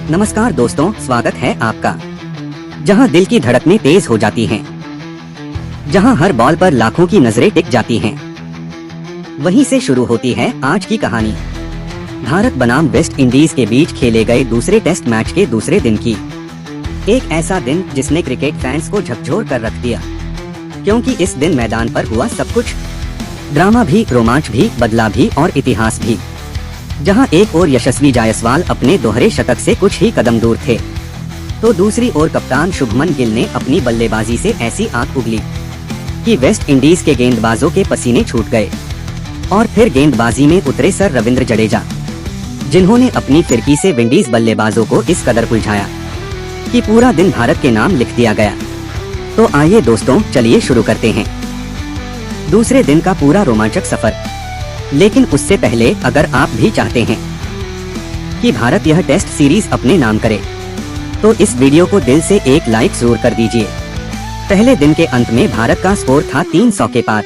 नमस्कार दोस्तों, स्वागत है आपका। जहां दिल की धड़कनें तेज हो जाती हैं, जहां हर बॉल पर लाखों की नजरें टिक जाती हैं, वहीं से शुरू होती है आज की कहानी। भारत बनाम वेस्ट इंडीज के बीच खेले गए दूसरे टेस्ट मैच के दूसरे दिन की। एक ऐसा दिन जिसने क्रिकेट फैंस को झकझोर कर रख दिया, क्योंकि इस दिन मैदान पर हुआ सब कुछ। ड्रामा भी, रोमांच भी, बदलाव भी और इतिहास भी। जहां एक ओर यशस्वी जायसवाल अपने दोहरे शतक से कुछ ही कदम दूर थे, तो दूसरी ओर कप्तान शुभमन गिल ने अपनी बल्लेबाजी से ऐसी आग उगली कि वेस्ट इंडीज के गेंदबाजों के पसीने छूट गए। और फिर गेंदबाजी में उतरे सर रविंद्र जडेजा, जिन्होंने अपनी फिरकी से विंडीज बल्लेबाजों को इस कदर उलझाया कि पूरा दिन भारत के नाम लिख दिया गया। तो आइए दोस्तों, चलिए शुरू करते हैं दूसरे दिन का पूरा रोमांचक सफर। लेकिन उससे पहले अगर आप भी चाहते हैं कि भारत यह टेस्ट सीरीज अपने नाम करे, तो इस वीडियो को दिल से एक लाइक जरूर कर दीजिए। पहले दिन के अंत में भारत का स्कोर था 300 के पार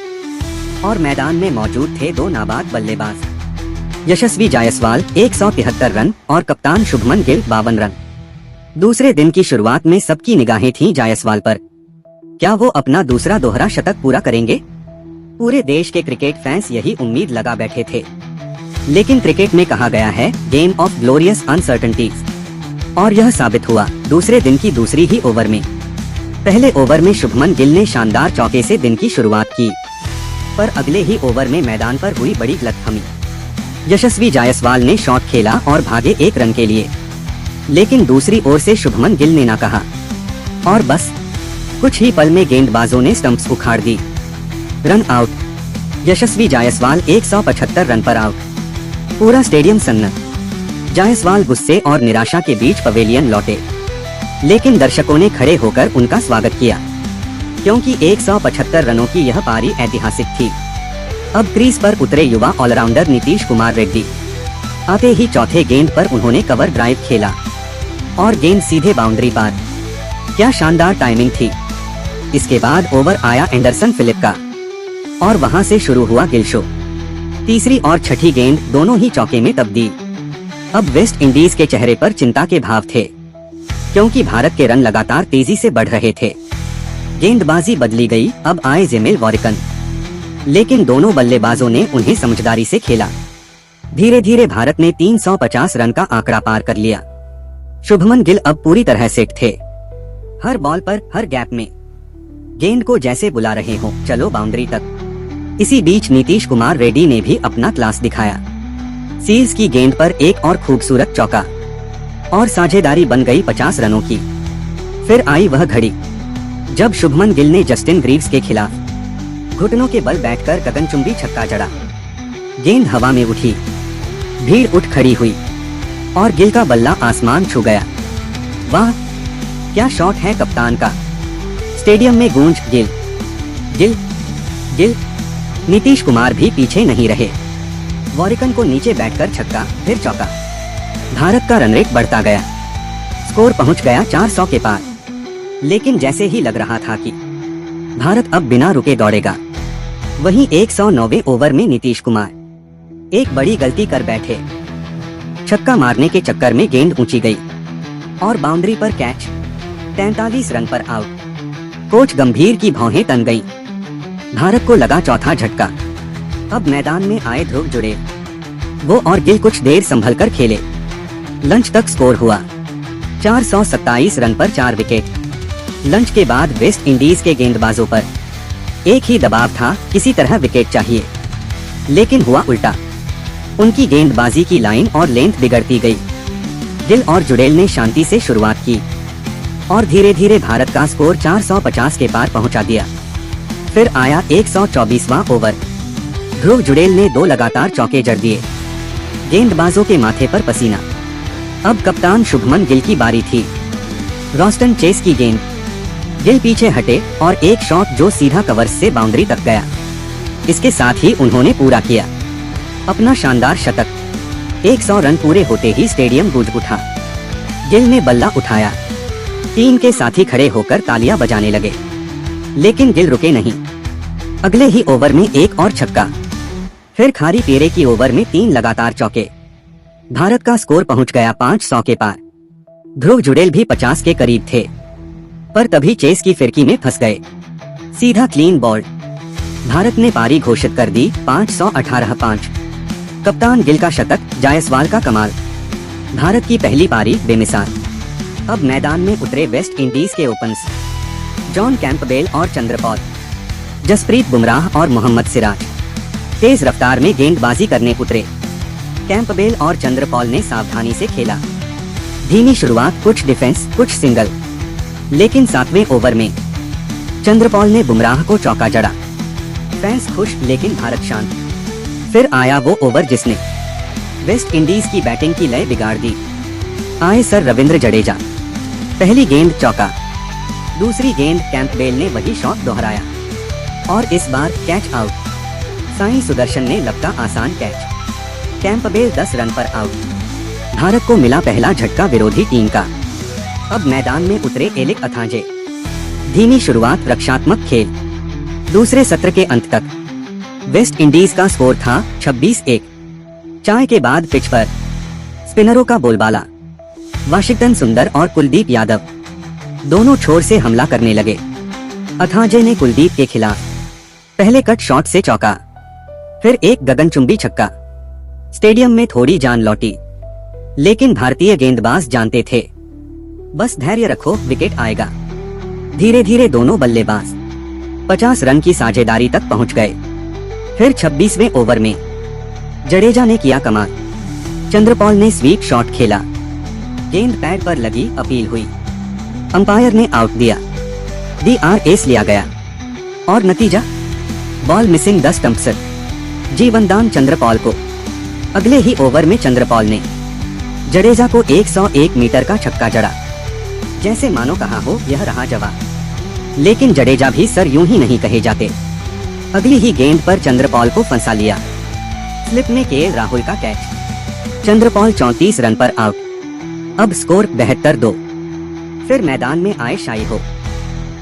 और मैदान में मौजूद थे दो नाबाद बल्लेबाज, यशस्वी जायसवाल 173 रन और कप्तान शुभमन गिल 52 रन। दूसरे दिन की शुरुआत में सबकी निगाहें थीं जायसवाल पर। क्या वो अपना दूसरा दोहरा शतक पूरा करेंगे? पूरे देश के क्रिकेट फैंस यही उम्मीद लगा बैठे थे। लेकिन क्रिकेट में कहा गया है, गेम ऑफ ग्लोरियस अनसर्टेनिटीज, और यह साबित हुआ दूसरे दिन की दूसरी ही ओवर में। पहले ओवर में शुभमन गिल ने शानदार चौके से दिन की शुरुआत की, पर अगले ही ओवर में मैदान पर हुई बड़ी गलतफहमी। यशस्वी जायसवाल ने शॉट खेला और भागे 1 रन के लिए, लेकिन दूसरी ओर से शुभमन गिल ने ना कहा, और बस कुछ ही पल में गेंदबाजों ने स्टंप्स उखाड़ दी। Run out. Yashasvi Jaiswal 175 run पर आउट। पूरा स्टेडियम सन्न। जायसवाल गुस्से और निराशा के बीच पवेलियन लौटे, लेकिन दर्शकों ने खड़े होकर उनका स्वागत किया, क्योंकि 175 रनों की यह पारी ऐतिहासिक थी। अब क्रीज पर उतरे युवा ऑलराउंडर नीतीश कुमार रेड्डी। आते ही चौथे गेंद पर उन्होंने कवर ड्राइव खेला और गेंद सीधे बाउंड्री पार। क्या शानदार टाइमिंग थी। इसके बाद ओवर आया एंडरसन फिलिप का और वहां से शुरू हुआ गिल शो। तीसरी और छठी गेंद दोनों ही चौके में तब्दील। अब वेस्ट इंडीज के चेहरे पर चिंता के भाव थे, क्योंकि भारत के रन लगातार तेजी से बढ़ रहे थे। गेंदबाजी बदली गई। अब आए जेमिल वॉरिकन, लेकिन दोनों बल्लेबाजों ने उन्हें समझदारी से खेला। धीरे धीरे भारत ने 350 रन का आंकड़ा पार कर लिया। शुभमन गिल अब पूरी तरह सेट थे। हर बॉल पर, हर गैप में गेंद को जैसे बुला रहे हो, चलो बाउंड्री तक। इसी बीच नीतीश कुमार रेड्डी ने भी अपना क्लास दिखाया। सील्स की गेंद पर एक और खूबसूरत चौका, और साझेदारी बन गई 50 रनों की। फिर आई वह घड़ी जब शुभमन गिल ने जस्टिन ग्रीव्स के खिलाफ घुटनों के बल बैठकर गगनचुंबी छक्का जड़ा। गेंद हवा में उठी, भीड़ उठ खड़ी हुई और गिल का बल्ला आसमान छू गया। वाह, क्या शॉट है कप्तान का। स्टेडियम में गूंज गिल गिल गिल। नीतीश कुमार भी पीछे नहीं रहे। वॉरिकन को नीचे बैठकर छक्का, फिर चौका। भारत का रन रेट बढ़ता गया। स्कोर पहुंच गया 400 के पार। लेकिन जैसे ही लग रहा था कि भारत अब बिना रुके दौड़ेगा, वहीं 109वें ओवर में नीतीश कुमार एक बड़ी गलती कर बैठे। छक्का मारने के चक्कर में गेंद ऊंची गई और बाउंड्री पर कैच। 43 रन पर आउट। कोच गंभीर की भौहें तन गईं। भारत को लगा चौथा झटका। अब मैदान में आए ध्रुव जुड़ेल। वो और गिल कुछ देर संभल कर खेले। लंच तक स्कोर हुआ 427 रन पर 4 विकेट। लंच के बाद वेस्ट इंडीज के गेंदबाजों पर एक ही दबाव था, किसी तरह विकेट चाहिए। लेकिन हुआ उल्टा। उनकी गेंदबाजी की लाइन और लेंथ बिगड़ती गई। गिल और जुड़ेल ने शांति से शुरुआत की और धीरे धीरे भारत का स्कोर 450 के पार पहुंचा दिया। फिर आया 124वां ओवर। ध्रुव जुड़ेल ने 2 लगातार चौके जड़ दिए। गेंदबाजों के माथे पर पसीना। अब कप्तान शुभमन गिल की बारी थी। रॉस्टन चेस की गेंद। गिल पीछे हटे और एक शॉट जो सीधा कवर्स से बाउंड्री तक गया। इसके साथ ही उन्होंने पूरा किया अपना शानदार शतक। 100 रन पूरे होते ही स्टेडियम गूंज उठा। गिल ने बल्ला उठाया। टीम के साथी खड़े होकर तालियां बजाने लगे, लेकिन गिल रुके नहीं। अगले ही ओवर में एक और छक्का, फिर खारी पेरे की ओवर में 3 लगातार चौके। भारत का स्कोर पहुंच गया 500 के पार। ध्रुव जुड़ेल भी 50 के करीब थे, पर तभी चेस की फिरकी में फंस गए। सीधा क्लीन बॉल्ड। भारत ने पारी घोषित कर दी 518-5। कप्तान गिल का शतक, जायसवाल का कमाल। भारत की पहली पारी बेमिसाल। अब मैदान में उतरे वेस्ट इंडीज के ओपनर्स जॉन कैंपबेल और चंद्रपॉल, जसप्रीत बुमराह और मोहम्मद सिराज तेज रफ्तार में गेंदबाजी करने उतरे। कैंपबेल और चंद्रपॉल ने सावधानी से खेला। धीमी शुरुआत, कुछ डिफेंस, कुछ सिंगल, लेकिन 7वें ओवर में चंद्रपॉल ने बुमराह को चौका जड़ा। फैंस खुश, लेकिन भारत शांत। फिर आया वो ओवर जिसने वेस्ट इंडीज की बैटिंग की लय बिगाड़ दी। आए सर रविंद्र जडेजा। पहली गेंद चौका, दूसरी गेंद कैंपबेल ने वही शॉट दोहराया और इस बार कैच आउट। साई सुदर्शन ने लगता आसान कैच। कैंपबेल 10 रन पर आउट। भारत को मिला पहला झटका विरोधी टीम का। अब मैदान में उतरे एलिक अथांजे। धीमी शुरुआत, रक्षात्मक खेल। दूसरे सत्र के अंत तक वेस्ट इंडीज का स्कोर था 26-1। चाय के बाद पिच पर स्पिनरों का बोलबाला। वाशिंगटन सुंदर और कुलदीप यादव दोनों छोर से हमला करने लगे। अथांजे ने कुलदीप के खिलाफ पहले कट शॉट से चौका, फिर एक गगनचुंबी छक्का। स्टेडियम में थोड़ी जान लौटी, लेकिन भारतीय गेंदबाज जानते थे बस धैर्य रखो, विकेट आएगा। धीरे धीरे दोनों बल्लेबाज 50 रन की साझेदारी तक पहुंच गए। फिर 26वें ओवर में जडेजा ने किया कमाल। चंद्रपॉल ने स्वीप शॉट खेला। गेंद पैड पर लगी, अपील हुई। अंपायर ने आउट दिया। DRS लिया गया और नतीजा बॉल मिसिंग 10 स्टंप से जीवनदान चंद्रपॉल को। अगले ही ओवर में चंद्रपॉल ने जडेजा को 101 मीटर का छक्का जड़ा। जैसे मानो कहा हो यह रहा जवाब। लेकिन जडेजा भी सर यूं ही नहीं कहे जाते। अगली ही गेंद पर चंद्रपॉल को फंसा लिया। स्लिप में KL राहुल का कैच। चंद्रपॉल 34 रन पर आउट। अब स्कोर 72-2। फिर मैदान में आए शाही हो।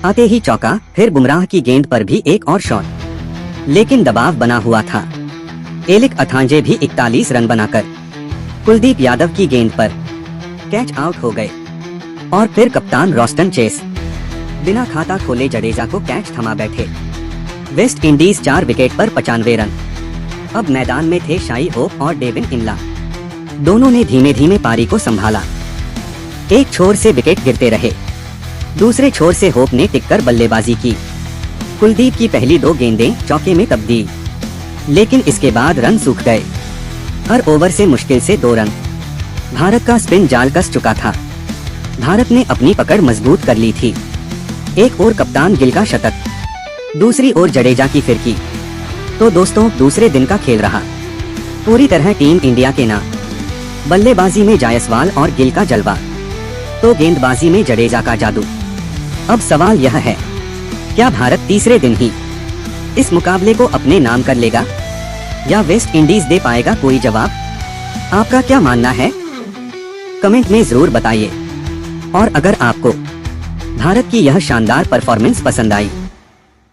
आते ही चौका, फिर बुमराह की गेंद पर भी एक और शॉट, लेकिन दबाव बना हुआ था। एलिक अथांजे भी 41 रन बनाकर कुलदीप यादव की गेंद पर कैच आउट हो गए। और फिर कप्तान रॉस्टन चेस बिना खाता खोले जडेजा को कैच थमा बैठे। वेस्ट इंडीज 4 विकेट पर 95 रन। अब मैदान में थे शाई होप और डेविन इमला। दोनों ने धीमे धीमे पारी को संभाला। एक छोर से विकेट गिरते रहे, दूसरे छोर से होप ने टिककर बल्लेबाजी की। कुलदीप की पहली 2 गेंदें चौके में तब्दील, लेकिन इसके बाद रन सूख गए। हर ओवर से मुश्किल से 2 रन। भारत का स्पिन जाल कस चुका था। भारत ने अपनी पकड़ मजबूत कर ली थी। एक ओर कप्तान गिल का शतक, दूसरी ओर जडेजा की फिरकी। तो दोस्तों, दूसरे दिन का खेल रहा पूरी तरह टीम इंडिया के नाम। बल्लेबाजी में जायसवाल और गिल का जलवा, तो गेंदबाजी में जडेजा का जादू। अब सवाल यह है, क्या भारत तीसरे दिन ही इस मुकाबले को अपने नाम कर लेगा या वेस्ट इंडीज दे पाएगा कोई जवाब? आपका क्या मानना है? कमेंट में जरूर बताइए। और अगर आपको भारत की यह शानदार परफॉर्मेंस पसंद आई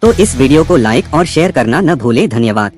तो इस वीडियो को लाइक और शेयर करना न भूलें। धन्यवाद।